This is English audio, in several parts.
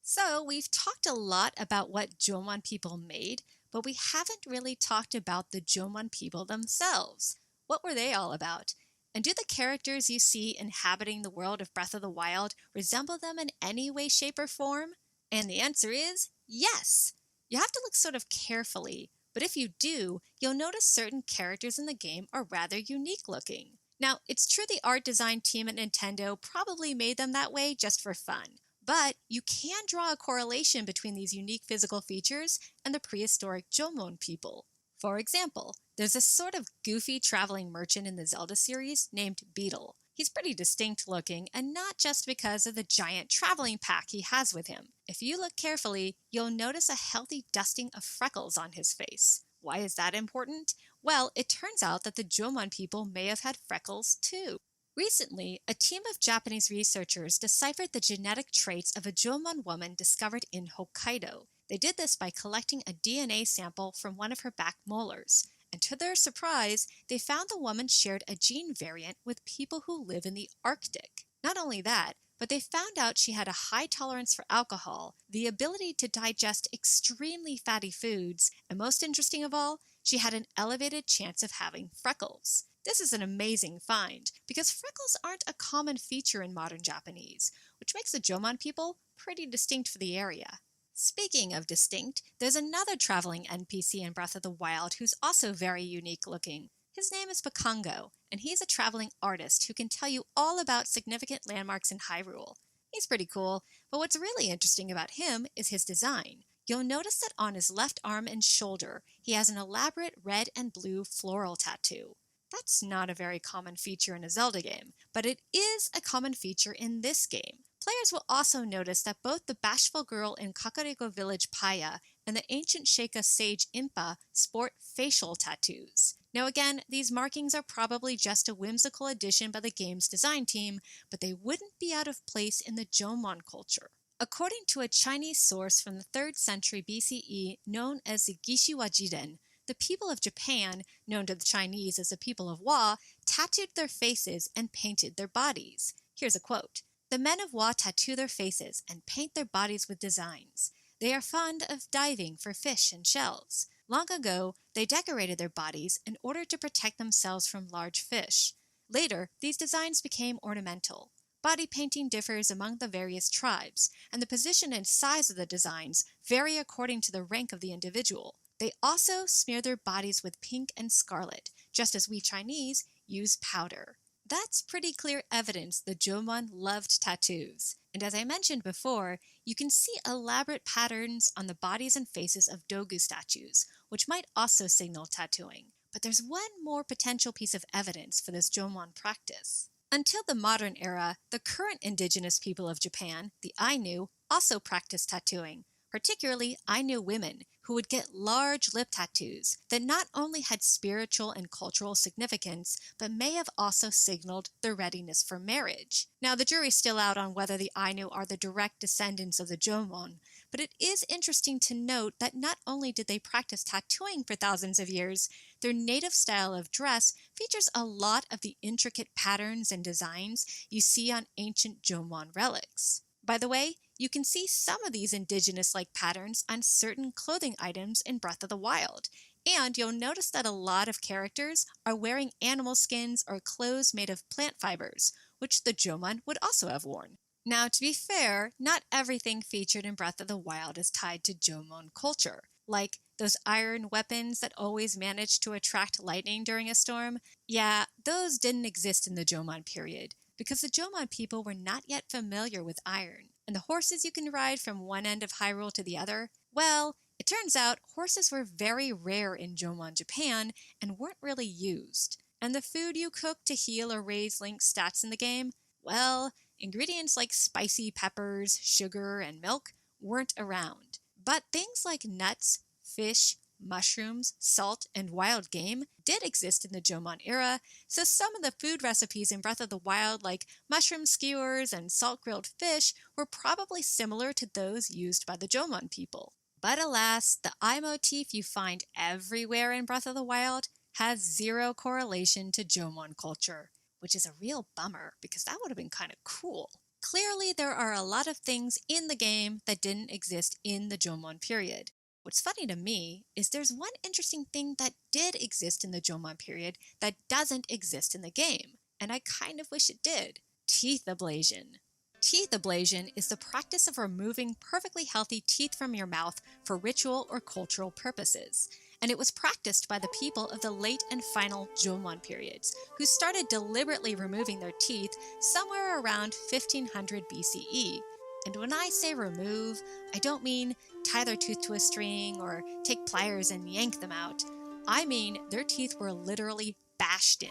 So, we've talked a lot about what Jomon people made, but we haven't really talked about the Jomon people themselves. What were they all about? And do the characters you see inhabiting the world of Breath of the Wild resemble them in any way, shape, or form? And the answer is yes! You have to look sort of carefully, but if you do, you'll notice certain characters in the game are rather unique looking. Now, it's true the art design team at Nintendo probably made them that way just for fun. But you can draw a correlation between these unique physical features and the prehistoric Jomon people. For example, there's a sort of goofy traveling merchant in the Zelda series named Beetle. He's pretty distinct looking, and not just because of the giant traveling pack he has with him. If you look carefully, you'll notice a healthy dusting of freckles on his face. Why is that important? Well, it turns out that the Jomon people may have had freckles too. Recently, a team of Japanese researchers deciphered the genetic traits of a Jomon woman discovered in Hokkaido. They did this by collecting a DNA sample from one of her back molars, and to their surprise, they found the woman shared a gene variant with people who live in the Arctic. Not only that, but they found out she had a high tolerance for alcohol, the ability to digest extremely fatty foods, and most interesting of all, she had an elevated chance of having freckles. This is an amazing find, because freckles aren't a common feature in modern Japanese, which makes the Jomon people pretty distinct for the area. Speaking of distinct, there's another traveling NPC in Breath of the Wild who's also very unique looking. His name is Bakongo, and he's a traveling artist who can tell you all about significant landmarks in Hyrule. He's pretty cool, but what's really interesting about him is his design. You'll notice that on his left arm and shoulder, he has an elaborate red and blue floral tattoo. That's not a very common feature in a Zelda game, but it is a common feature in this game. Players will also notice that both the bashful girl in Kakariko Village Paya and the ancient Sheikah sage Impa sport facial tattoos. Now again, these markings are probably just a whimsical addition by the game's design team, but they wouldn't be out of place in the Jomon culture. According to a Chinese source from the 3rd century BCE known as the Gishiwa Jiden, the people of Japan, known to the Chinese as the people of Wa, tattooed their faces and painted their bodies. Here's a quote. The men of Wa tattoo their faces and paint their bodies with designs. They are fond of diving for fish and shells. Long ago, they decorated their bodies in order to protect themselves from large fish. Later, these designs became ornamental. Body painting differs among the various tribes, and the position and size of the designs vary according to the rank of the individual. They also smear their bodies with pink and scarlet, just as we Chinese use powder. That's pretty clear evidence the Jomon loved tattoos. And as I mentioned before, you can see elaborate patterns on the bodies and faces of Dogu statues, which might also signal tattooing. But there's one more potential piece of evidence for this Jomon practice. Until the modern era, the current indigenous people of Japan, the Ainu, also practiced tattooing, particularly Ainu women, who would get large lip tattoos that not only had spiritual and cultural significance, but may have also signaled their readiness for marriage. Now, the jury's still out on whether the Ainu are the direct descendants of the Jomon, but it is interesting to note that not only did they practice tattooing for thousands of years, their native style of dress features a lot of the intricate patterns and designs you see on ancient Jomon relics. By the way, you can see some of these indigenous-like patterns on certain clothing items in Breath of the Wild, and you'll notice that a lot of characters are wearing animal skins or clothes made of plant fibers, which the Jomon would also have worn. Now, to be fair, not everything featured in Breath of the Wild is tied to Jomon culture, like those iron weapons that always manage to attract lightning during a storm. Yeah, those didn't exist in the Jomon period, because the Jomon people were not yet familiar with iron. And the horses you can ride from one end of Hyrule to the other, well, it turns out horses were very rare in Jomon Japan and weren't really used. And the food you cook to heal or raise Link's stats in the game, well, ingredients like spicy peppers, sugar, and milk weren't around. But things like nuts, fish, mushrooms, salt, and wild game did exist in the Jomon era, so some of the food recipes in Breath of the Wild, like mushroom skewers and salt-grilled fish, were probably similar to those used by the Jomon people. But alas, the eye motif you find everywhere in Breath of the Wild has zero correlation to Jomon culture, which is a real bummer because that would have been kind of cool. clearly there are a lot of things in the game that didn't exist in the Jomon period. What's funny to me is there's one interesting thing that did exist in the Jomon period that doesn't exist in the game, and I kind of wish it did. Teeth ablation. Teeth ablation is the practice of removing perfectly healthy teeth from your mouth for ritual or cultural purposes, and it was practiced by the people of the late and final Jomon periods, who started deliberately removing their teeth somewhere around 1500 BCE. And when I say remove, I don't mean tie their tooth to a string or take pliers and yank them out. I mean their teeth were literally bashed in.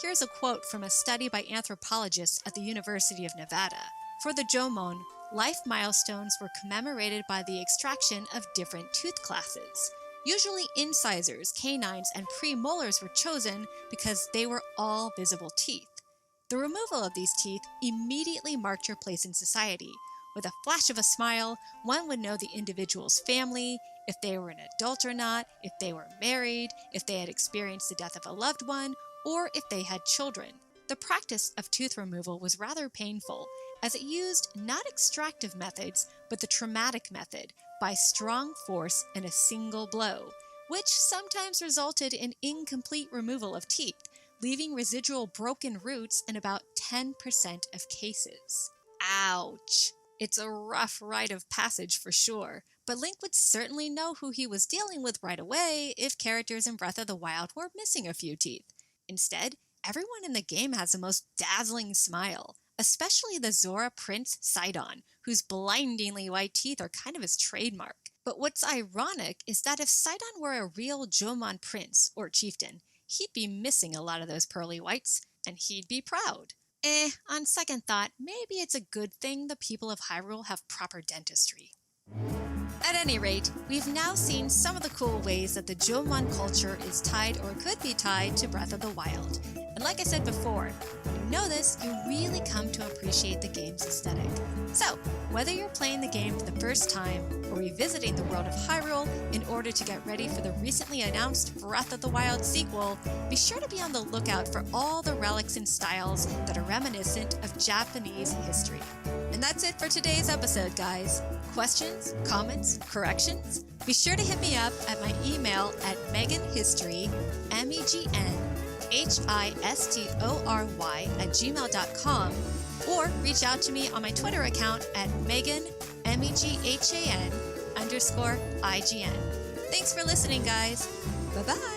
Here's a quote from a study by anthropologists at the University of Nevada. For the Jomon, life milestones were commemorated by the extraction of different tooth classes. Usually incisors, canines, and premolars were chosen because they were all visible teeth. The removal of these teeth immediately marked your place in society. With a flash of a smile, one would know the individual's family, if they were an adult or not, if they were married, if they had experienced the death of a loved one, or if they had children. The practice of tooth removal was rather painful, as it used not extractive methods, but the traumatic method, by strong force and a single blow, which sometimes resulted in incomplete removal of teeth, leaving residual broken roots in about 10% of cases. Ouch! It's a rough rite of passage for sure, but Link would certainly know who he was dealing with right away if characters in Breath of the Wild were missing a few teeth. Instead, everyone in the game has the most dazzling smile, especially the Zora Prince Sidon, whose blindingly white teeth are kind of his trademark. But what's ironic is that if Sidon were a real Jomon prince or chieftain, he'd be missing a lot of those pearly whites, and he'd be proud. On second thought, maybe it's a good thing the people of Hyrule have proper dentistry. At any rate, we've now seen some of the cool ways that the Jomon culture is tied or could be tied to Breath of the Wild. And like I said before, when you know this, you really come to appreciate the game's aesthetic. So, whether you're playing the game for the first time or revisiting the world of Hyrule in order to get ready for the recently announced Breath of the Wild sequel, be sure to be on the lookout for all the relics and styles that are reminiscent of Japanese history. And that's it for today's episode, guys. Questions, comments, corrections? Be sure to hit me up at my email at meghanhistory, meghanhistory@gmail.com, or reach out to me on my Twitter account at Meghan, MEGHAN _IGN. Thanks for listening, guys. Bye-bye.